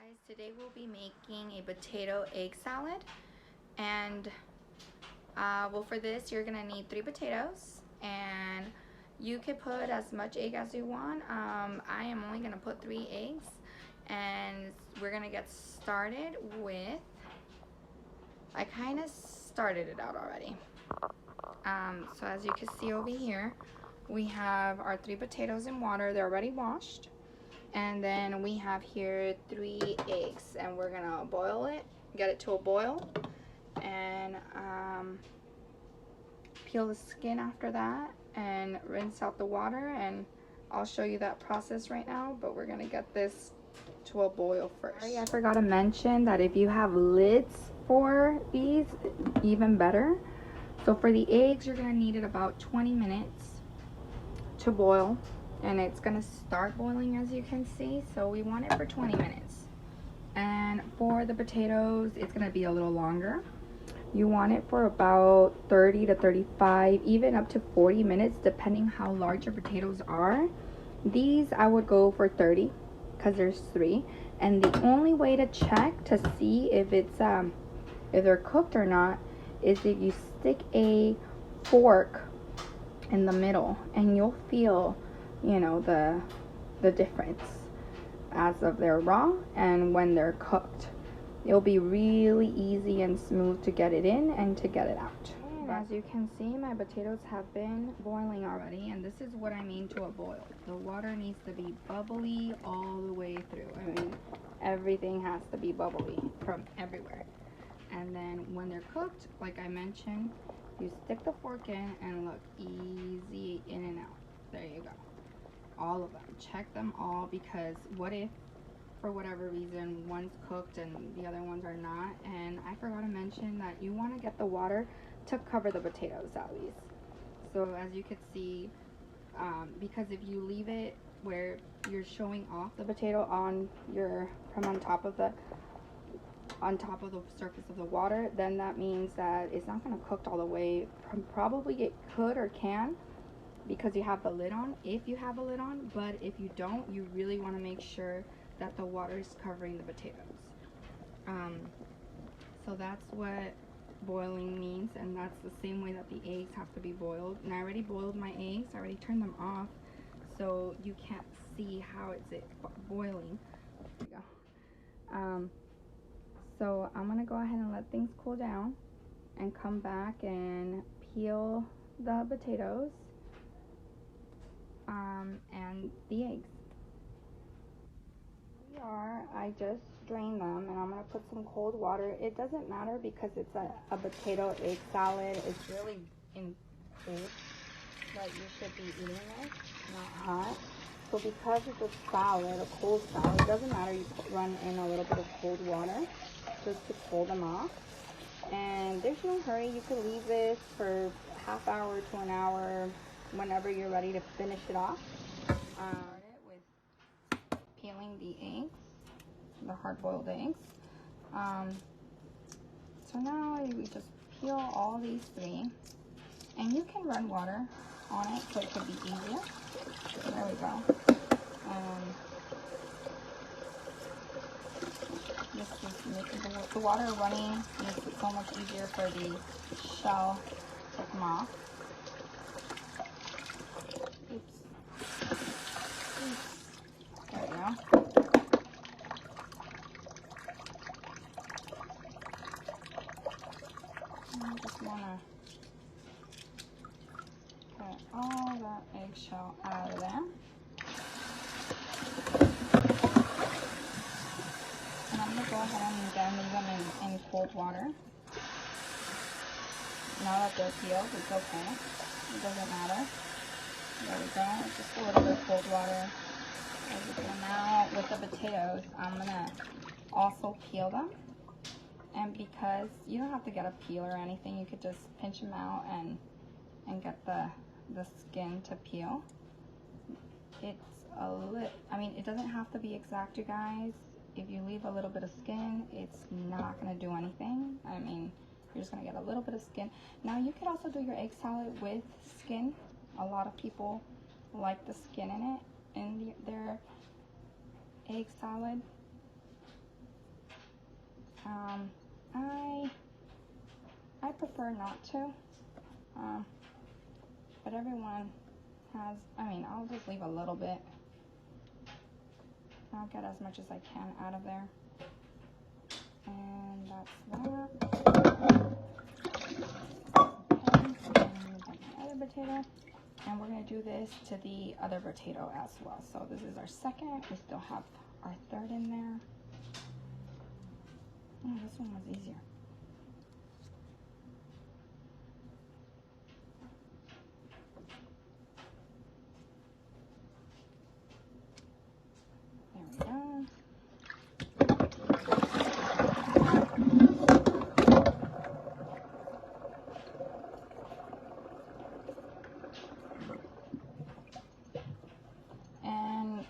guys, today we'll be making a potato egg salad, and well, for this you're gonna need 3 potatoes, and you can put as much egg as you want. I am only gonna put 3 eggs, and we're gonna get started with, I kind of started it out already. So as you can see over here, we have our 3 potatoes in water. They're already washed. And then we have here 3 eggs, and we're gonna boil it, get it to a boil, and peel the skin after that and rinse out the water, and I'll show you that process right now, but we're gonna get this to a boil first. Sorry, I forgot to mention that if you have lids for these, even better. So for the eggs, you're gonna need it about 20 minutes to boil, and it's gonna start boiling, as you can see, so we want it for 20 minutes. And for the potatoes, it's gonna be a little longer. You want it for about 30 to 35, even up to 40 minutes, depending how large your potatoes are. These I would go for 30 because there's 3, and the only way to check to see if it's if they're cooked or not is if you stick a fork in the middle, and you'll feel, you know, the difference as of they're raw and when they're cooked. It'll be really easy and smooth to get it in and to get it out. And as you can see, my potatoes have been boiling already, and this is what I mean to a boil. The water needs to be bubbly all the way through. I mean, everything has to be bubbly from everywhere. And then when they're cooked, like I mentioned, you stick the fork in and look, easy in and out. There you go. All of them. Check them all, because what if for whatever reason one's cooked and the other ones are not? And I forgot to mention that you want to get the water to cover the potatoes at least. So as you can see, because if you leave it where you're showing off the potato on your on top of the surface of the water, then that means that it's not going to cook all the way. Probably it could or can, because you have the lid on, if you have a lid on, but if you don't, you really want to make sure that the water is covering the potatoes. So that's what boiling means, and that's the same way that the eggs have to be boiled. And I already boiled my eggs, I already turned them off, so you can't see how it's boiling. There you go. So I'm gonna go ahead and let things cool down and come back and peel the potatoes and the eggs. I just drained them, and I'm gonna put some cold water. It doesn't matter because it's a potato egg salad. It's really in food that you should be eating it, not hot. So because it's a salad, a cold salad, it doesn't matter. You run in a little bit of cold water just to cool them off. And there's no hurry. You can leave this for half hour to an hour whenever you're ready to finish it off. Started with peeling the eggs, the hard-boiled eggs. So now we just peel all these 3, and you can run water on it so it could be easier. There we go. This is making the water running makes it so much easier for the shell to come off. Oops. There we go. I just want to get all that eggshell out of there. And I'm going to go ahead and then leave them in cold water. Now that they're peeled, it's okay. It doesn't matter. There we go. Just a little bit of cold water. Now with the potatoes, I'm going to also peel them. And because you don't have to get a peel or anything, you could just pinch them out and get the skin to peel. It's a little, I mean, it doesn't have to be exact, you guys. If you leave a little bit of skin, it's not going to do anything. I mean, you're just going to get a little bit of skin. Now, you could also do your egg salad with skin. A lot of people like the skin in it, in their egg salad. I prefer not to, but everyone has, I mean, I'll just leave a little bit. I'll get as much as I can out of there. And that's that. My other potato. And we're going to do this to the other potato as well. So this is our second. We still have our third in there. Oh, this one was easier. There we go. And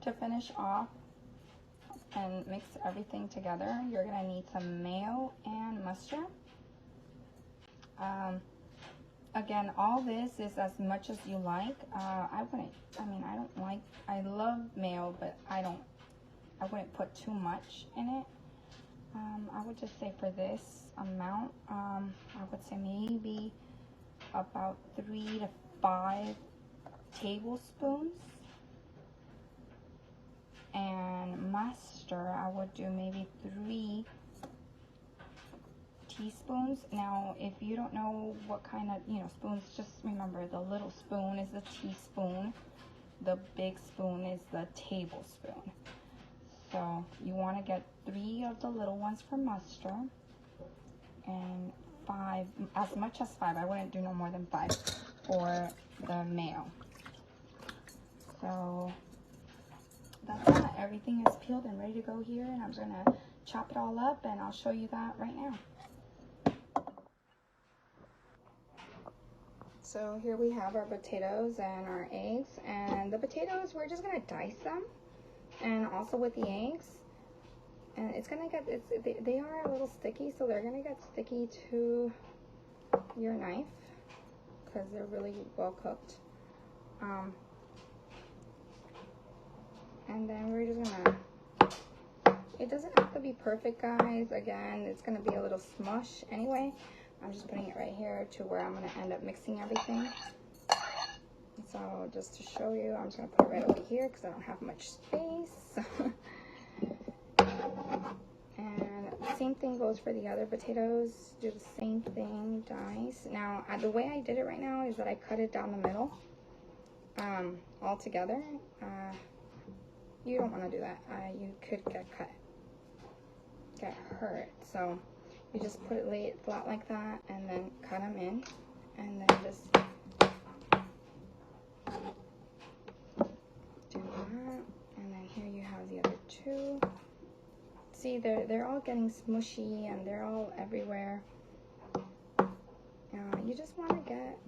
to finish off and mix everything together, you're gonna need some mayo and mustard. Again, all this is as much as you like. I love mayo, but I wouldn't put too much in it. I would just say for this amount, I would say maybe about 3 to 5 tablespoons. And mustard, I would do maybe 3 teaspoons. Now, if you don't know what kind of, spoons, just remember the little spoon is the teaspoon. The big spoon is the tablespoon. So you want to get 3 of the little ones for mustard and 5, as much as 5. I wouldn't do no more than 5 for the mayo. So that's that. Everything is peeled and ready to go here, and I'm just gonna chop it all up, and I'll show you that right now. So here we have our potatoes and our eggs, and the potatoes, we're just gonna dice them, and also with the eggs, and it's gonna get, they are a little sticky, so they're gonna get sticky to your knife because they're really well cooked. And then we're just gonna, it doesn't have to be perfect, guys. Again, it's gonna be a little smush anyway. I'm just putting it right here to where I'm gonna end up mixing everything. So just to show you, I'm just gonna put it right over here because I don't have much space. And the same thing goes for the other potatoes. Do the same thing, dice. Now, the way I did it right now is that I cut it down the middle, all together. You don't want to do that. You could get hurt. So you just lay it flat like that, and then cut them in, and then just do that. And then here you have the other 2. See, they're all getting smushy and they're all everywhere. You just want to get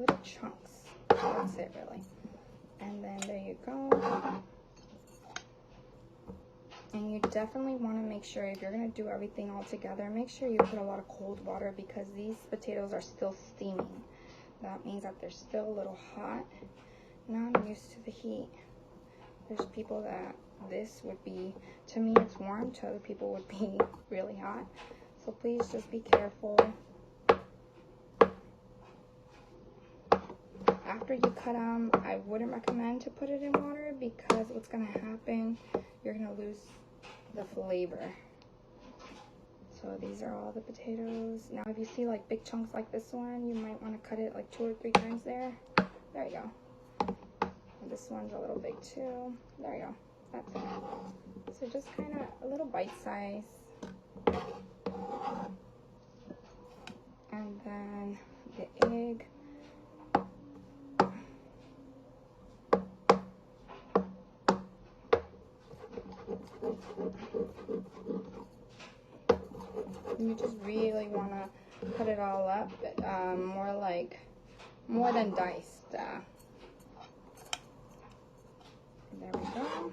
little chunks. That's it, really. And then there you go. And you definitely want to make sure, if you're going to do everything all together, make sure you put a lot of cold water because these potatoes are still steaming. That means that they're still a little hot. Now I'm used to the heat. There's people that this would be, to me it's warm, to other people would be really hot. So please just be careful. After you cut them, I wouldn't recommend to put it in water because what's going to happen, you're going to lose the flavor. So these are all the potatoes. Now if you see like big chunks like this one, you might want to cut it like 2 or 3 times there. There you go. And this one's a little big too. There you go. That's it. So just kind of a little bite size. And then the egg. You just really want to cut it all up, more than diced. There we go.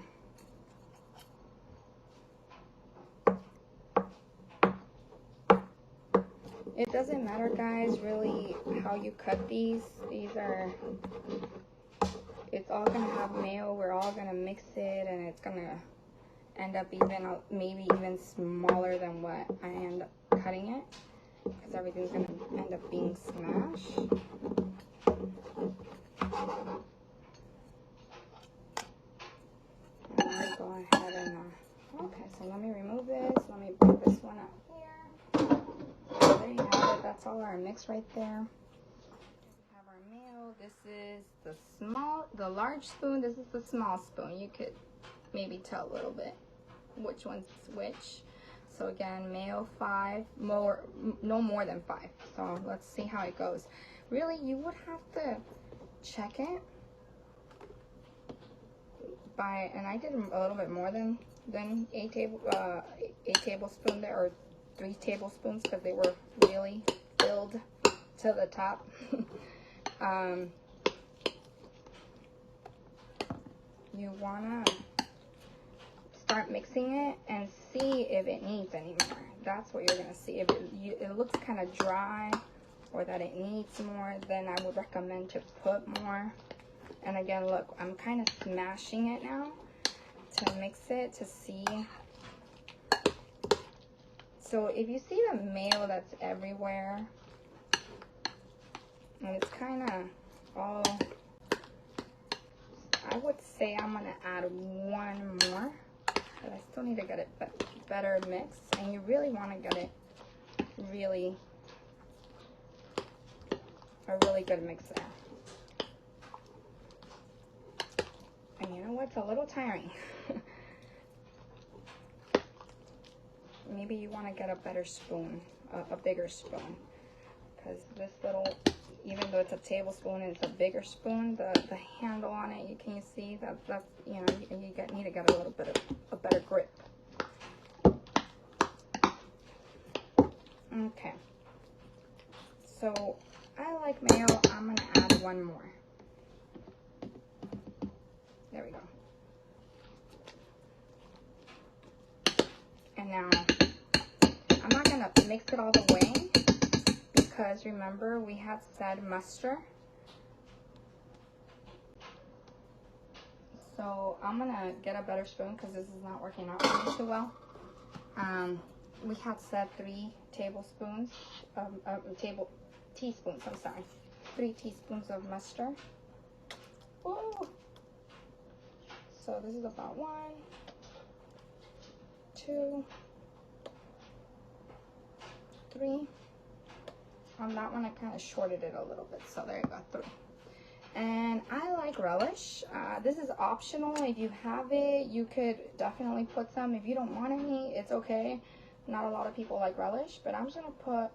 It doesn't matter, guys, really how you cut these. It's all gonna have mayo. We're all gonna mix it, and it's gonna end up even maybe even smaller than what I end up cutting it, because everything's gonna end up being smashed. And go ahead and okay, so let me remove this. Let me put this one out here. So there you have it. That's all our mix right there. We have our mayo. This is the large spoon. This is the small spoon. You could maybe tell a little bit which one's which. So again, mayo 5, no more than 5. So let's see how it goes. Really, you would have to check it by, and I did a little bit more than 8 tablespoons there, or 3 tablespoons, because they were really filled to the top. You wanna start mixing it and see if it needs any more. That's what you're gonna see. If it looks kind of dry, or that it needs more, then I would recommend to put more. And again, look, I'm kind of smashing it now to mix it to see. So if you see the mayo that's everywhere, and it's kind of all, I would say I'm gonna add 1 more, but I still need to get it better mixed. And you really want to get it really a really good mix there. And you know what? It's a little tiring. Maybe you want to get a better spoon, a bigger spoon, because this little, even though it's a tablespoon and it's a bigger spoon, the handle on it, can you see that's you know, you need to get a little bit of a better grip. Okay. So I like mayo. I'm gonna add 1 more. There we go. And now I'm not gonna mix it all the way, because remember we had said mustard. So I'm gonna get a better spoon, because this is not working out for me too well. We had said 3 tablespoons, teaspoons, I'm sorry. 3 teaspoons of mustard. Whoa. So this is about 1, 2, 3. On that one, I kind of shorted it a little bit. So there you go, 3. And I like relish. This is optional. If you have it, you could definitely put some. If you don't want any, it's okay. Not a lot of people like relish, but I'm just gonna put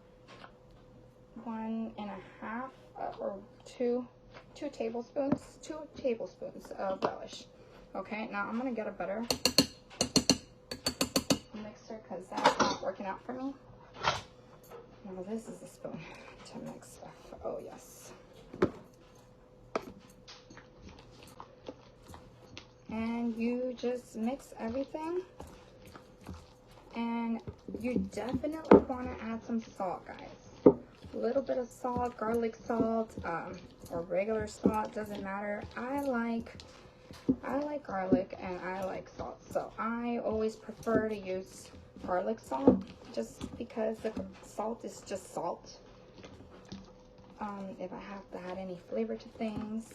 1.5 or 2 tablespoons, 2 tablespoons of relish. Okay, now I'm gonna get a better mixer, because that's not working out for me. Now this is a spoon to mix stuff. Oh yes. And you just mix everything. And you definitely want to add some salt, guys. A little bit of salt, garlic salt, or regular salt, doesn't matter. I like garlic and I like salt, so I always prefer to use garlic salt, just because the salt is just salt. If I have to add any flavor to things,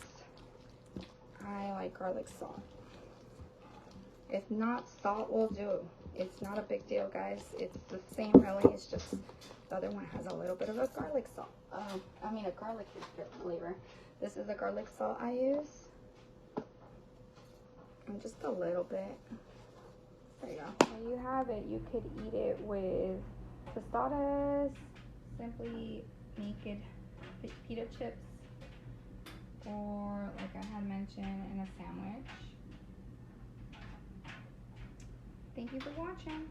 I like garlic salt. If not, salt will do. It's not a big deal, guys. It's the same, really. It's just the other one has a little bit of a garlic salt. I mean a garlic flavor. This is the garlic salt I use. And just a little bit. There you go. There you have it. You could eat it with tostadas, simply naked pita chips, or like I had mentioned, in a sandwich. Thank you for watching.